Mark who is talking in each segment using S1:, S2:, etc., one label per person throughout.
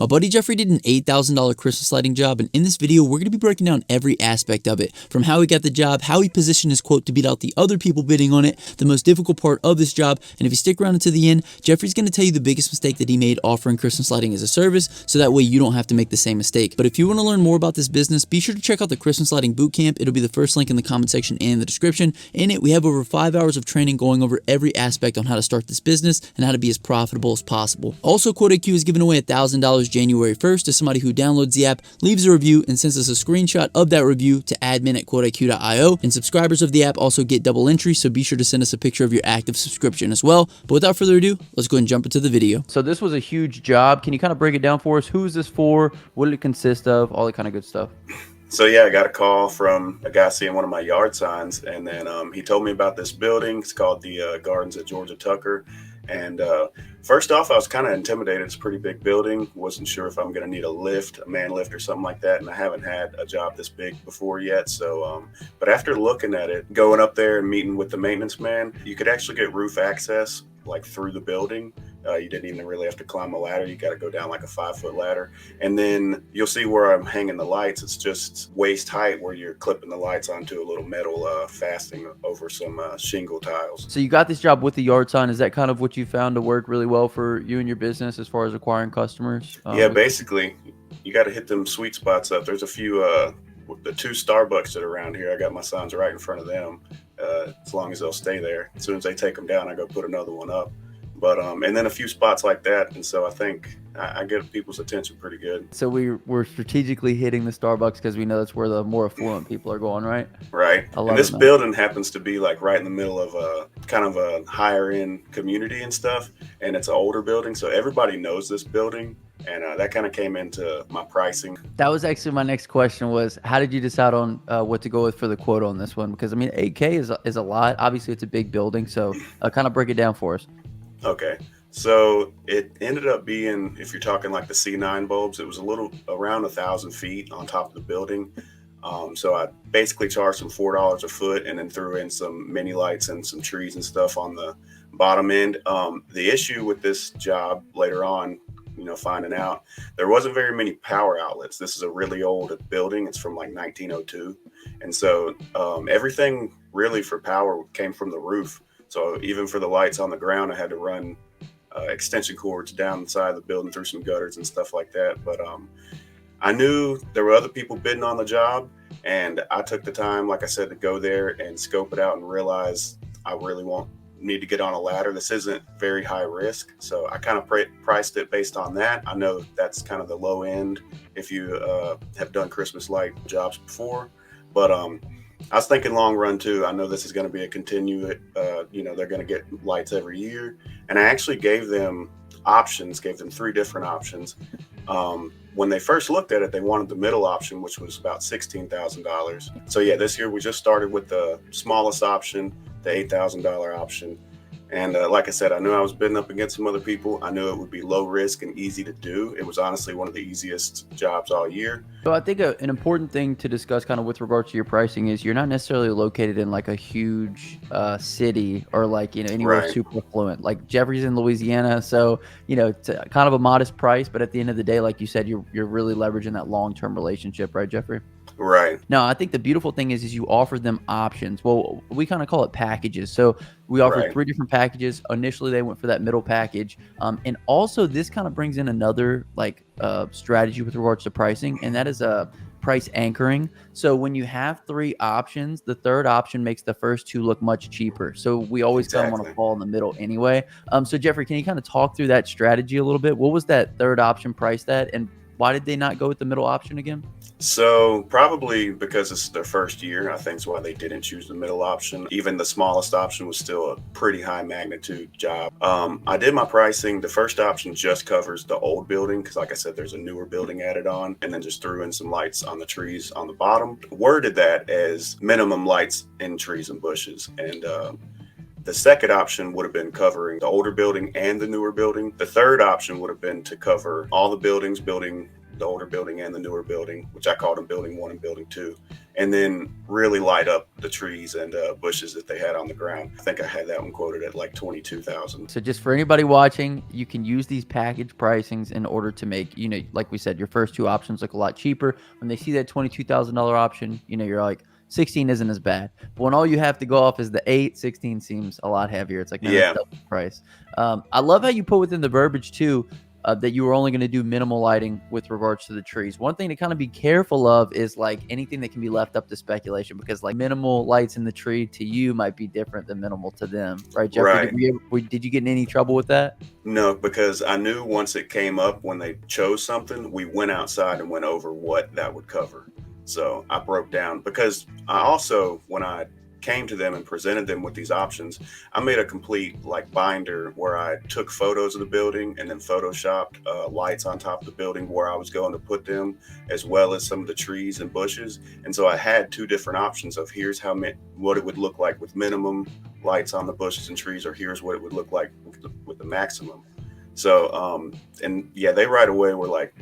S1: My buddy Jeffrey did an $8,000 Christmas lighting job, and in this video, we're going to be breaking down every aspect of it, from how he got the job, how he positioned his quote to beat out the other people bidding on it, the most difficult part of this job, and if you stick around until the end, Jeffrey's going to tell you the biggest mistake that he made offering Christmas lighting as a service, so that way you don't have to make the same mistake. But if you want to learn more about this business, be sure to check out the Christmas Lighting Bootcamp. It'll be the first link in the comment section and in the description. In it, we have over 5 hours of training going over every aspect on how to start this business and how to be as profitable as possible. Also, QuoteIQ is giving away $1,000 January 1st to somebody who downloads the app, leaves a review, and sends us a screenshot of that review to admin@quoteiq.io. And subscribers of the app also get double entry, so be sure to send us a picture of your active subscription as well. But without further ado, let's go ahead and jump into the video. So this was a huge job. Can you kind of break it down for us? Who is this for? What did it consist of? All that kind of good stuff.
S2: So yeah, I got a call from a guy seeing one of my yard signs, and then he told me about this building. It's called the Gardens at Georgia Tucker. And first off, I was kind of intimidated. It's a pretty big building. Wasn't sure if I'm going to need a lift, a man lift or something like that. And I haven't had a job this big before yet. So, but after looking at it, going up there and meeting with the maintenance man, you could actually get roof access like through the building. You didn't even really have to climb a ladder. You got to go down like a 5-foot ladder. And then you'll see where I'm hanging the lights. It's just waist height where you're clipping the lights onto a little metal fastening over some shingle tiles.
S1: So you got this job with the yard sign. Is that kind of what you found to work really well for you and your business as far as acquiring customers?
S2: Yeah, basically, you got to hit them sweet spots up. There's a few, the 2 Starbucks that are around here. I got my signs right in front of them. As long as they'll stay there. As soon as they take them down, I go put another one up. But and then a few spots like that, and so I think I get people's attention pretty good.
S1: So we're strategically hitting the Starbucks because we know that's where the more affluent people are going, right?
S2: Right. And this building happens to be like right in the middle of a kind of a higher end community and stuff, and it's an older building, so everybody knows this building. And that kind of came into my pricing.
S1: That was actually my next question was, how did you decide on what to go with for the quote on this one? Because, I mean, 8K is a lot. Obviously, it's a big building. So kind of break it down for us.
S2: Okay. So it ended up being, if you're talking like the C9 bulbs, it was a little around 1,000 feet on top of the building. So I basically charged them $4 a foot and then threw in some mini lights and some trees and stuff on the bottom end. The issue with this job later on, finding out there wasn't very many power outlets. This is a really old building. It's from like 1902. And so everything really for power came from the roof. So even for the lights on the ground, I had to run extension cords down the side of the building through some gutters and stuff like that. But I knew there were other people bidding on the job, and I took the time, like I said, to go there and scope it out and realize I really need to get on a ladder. This isn't very high risk. So I kind of priced it based on that. I know that's kind of the low end if you have done Christmas light jobs before, but I was thinking long run too. I know this is going to be a continued, they're going to get lights every year. And I actually gave them 3 different options. When they first looked at it, they wanted the middle option, which was about $16,000. So yeah, this year we just started with the smallest option, the $8,000 option. And like I said, I knew I was bidding up against some other people. I knew it would be low risk and easy to do. It was honestly one of the easiest jobs all year.
S1: So I think an important thing to discuss kind of with regards to your pricing is you're not necessarily located in like a huge city or like, anywhere super affluent. Like Jeffrey's in Louisiana. So, it's kind of a modest price. But at the end of the day, like you said, you're really leveraging that long-term relationship, right, Jeffrey?
S2: Right.
S1: Now, I think the beautiful thing is you offer them options. Well, we kind of call it packages. So we offer 3 different packages. Initially, they went for that middle package. And also, this kind of brings in another strategy with regards to pricing, and that is price anchoring. So when you have 3 options, the 3rd option makes the first 2 look much cheaper. So we always kind of want to fall in the middle anyway. So Jeffrey, can you kind of talk through that strategy a little bit? What was that 3rd option priced at, and why did they not go with the middle option again?
S2: So probably because it's their first year, I think is why they didn't choose the middle option. Even the smallest option was still a pretty high magnitude job. I did my pricing. The first option just covers the old building because, like I said, there's a newer building added on, and then just threw in some lights on the trees on the bottom. Worded that as minimum lights in trees and bushes. And the second option would have been covering the older building and the newer building. The 3rd option would have been to cover all the buildings, the older building and the newer building, which I called them building 1 and building 2. and then really light up the trees and bushes that they had on the ground. I think I had that one quoted at like 22,000.
S3: So just for anybody watching, you can use these package pricings in order to make, like we said, your first two options look a lot cheaper. When they see that $22,000 option, you're like, 16 isn't as bad. But when all you have to go off is the 8, 16 seems a lot heavier. It's like, man,
S2: Yeah.
S3: that's double the price. I love how you put within the verbiage too, that you were only going to do minimal lighting with regards to the trees. One thing to kind of be careful of is like anything that can be left up to speculation, because like minimal lights in the tree to you might be different than minimal to them, right, Jeffrey?
S2: Right.
S3: Did you get in any trouble with that?
S2: No, because I knew once it came up, when they chose something, we went outside and went over what that would cover. So I broke down, because I also, when I came to them and presented them with these options, I made a complete like binder where I took photos of the building and then photoshopped lights on top of the building where I was going to put them, as well as some of the trees and bushes. And so I had two different options of here's what it would look like with minimum lights on the bushes and trees, or here's what it would look like with the maximum. So and yeah, they right away were like,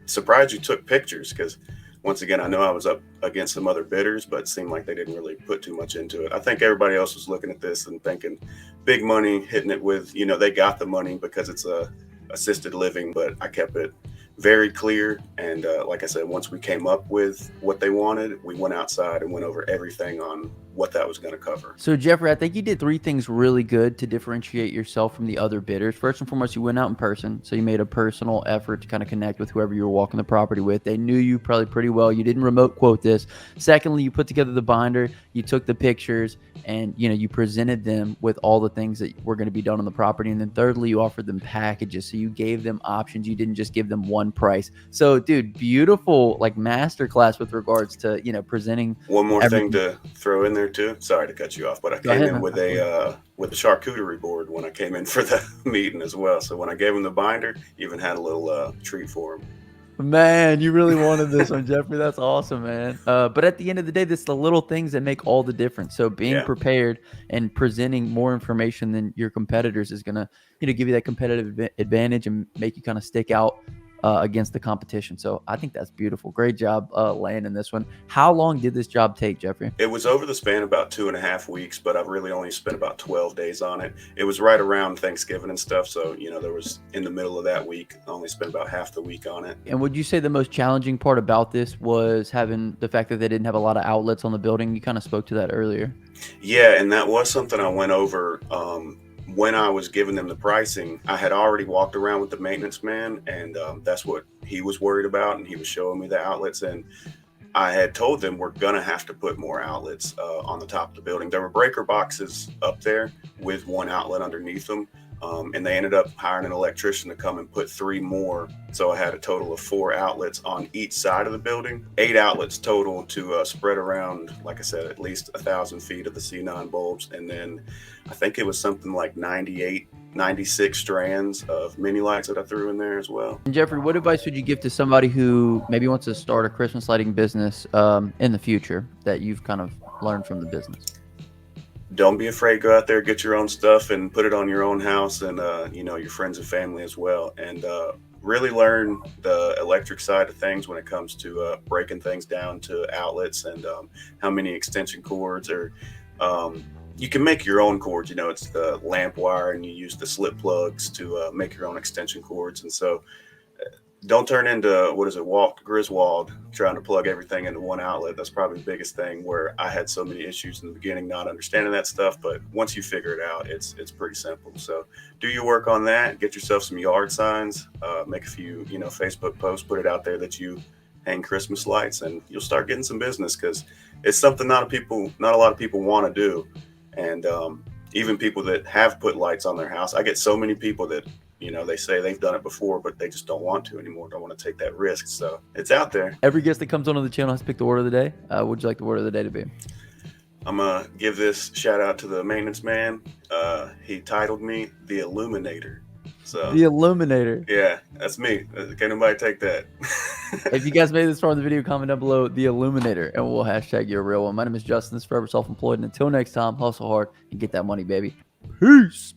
S2: surprised you took pictures, because once again, I know I was up against some other bidders, but it seemed like they didn't really put too much into it. I think everybody else was looking at this and thinking big money, hitting it with, they got the money because it's a assisted living, but I kept it very clear. And like I said, once we came up with what they wanted, we went outside and went over everything on what that was going to cover.
S3: So Jeffrey, I think you did 3 things really good to differentiate yourself from the other bidders. First and foremost, you went out in person. So you made a personal effort to kind of connect with whoever you were walking the property with. They knew you probably pretty well. You didn't remote quote this. Secondly, you put together the binder, you took the pictures, and you presented them with all the things that were going to be done on the property. And then thirdly, you offered them packages. So you gave them options. You didn't just give them one price. So dude, beautiful like masterclass with regards to presenting.
S2: One more thing to throw in there too. Sorry to cut you off, but I came in with a charcuterie board when I came in for the meeting as well. So when I gave him the binder, even had a little treat for him.
S3: Man, you really wanted this one, Jeffrey. That's awesome, man. But at the end of the day, it's the little things that make all the difference. So being prepared and presenting more information than your competitors is going to give you that competitive advantage and make you kind of stick out against the competition. So I think that's beautiful. Great job landing this one. How long did this job take, Jeffrey?
S2: It was over the span of about 2.5 weeks, but I've really only spent about 12 days on it. It was right around Thanksgiving and stuff. So, there was in the middle of that week, I only spent about half the week on it.
S3: And would you say the most challenging part about this was having the fact that they didn't have a lot of outlets on the building? You kind of spoke to that earlier.
S2: Yeah, and that was something I went over when I was giving them the pricing. I had already walked around with the maintenance man, and that's what he was worried about, and he was showing me the outlets. And I had told them we're gonna have to put more outlets on the top of the building. There were breaker boxes up there with one outlet underneath them, and they ended up hiring an electrician to come and put 3 more. So I had a total of 4 outlets on each side of the building, 8 outlets total to spread around, like I said, at least 1,000 feet of the C9 bulbs. And then I think it was something like 96 strands of mini lights that I threw in there as well.
S3: And Jeffrey, what advice would you give to somebody who maybe wants to start a Christmas lighting business in the future that you've kind of learned from the business?
S2: Don't be afraid. Go out there, get your own stuff and put it on your own house, and your friends and family as well. And really learn the electric side of things when it comes to breaking things down to outlets and how many extension cords, or you can make your own cords. It's the lamp wire, and you use the slip plugs to make your own extension cords. And so don't turn into, Walt Griswold trying to plug everything into one outlet. That's probably the biggest thing, where I had so many issues in the beginning not understanding that stuff. But once you figure it out, it's pretty simple. So do your work on that. Get yourself some yard signs. Make a few, Facebook posts. Put it out there that you hang Christmas lights, and you'll start getting some business, because it's something not a lot of people want to do. And even people that have put lights on their house, I get so many people that they say they've done it before, but they just don't want to anymore. Don't want to take that risk. So it's out there.
S3: Every guest that comes onto the channel has to pick the word of the day. What would you like the word of the day to be?
S2: I'm going to give this shout out to the maintenance man. He titled me The Illuminator. So
S3: The Illuminator.
S2: Yeah, that's me. Can nobody take that?
S3: If you guys made this far in the video, comment down below The Illuminator, and we'll hashtag you a real one. My name is Justin. This is Forever Self-Employed. And until next time, hustle hard and get that money, baby. Peace.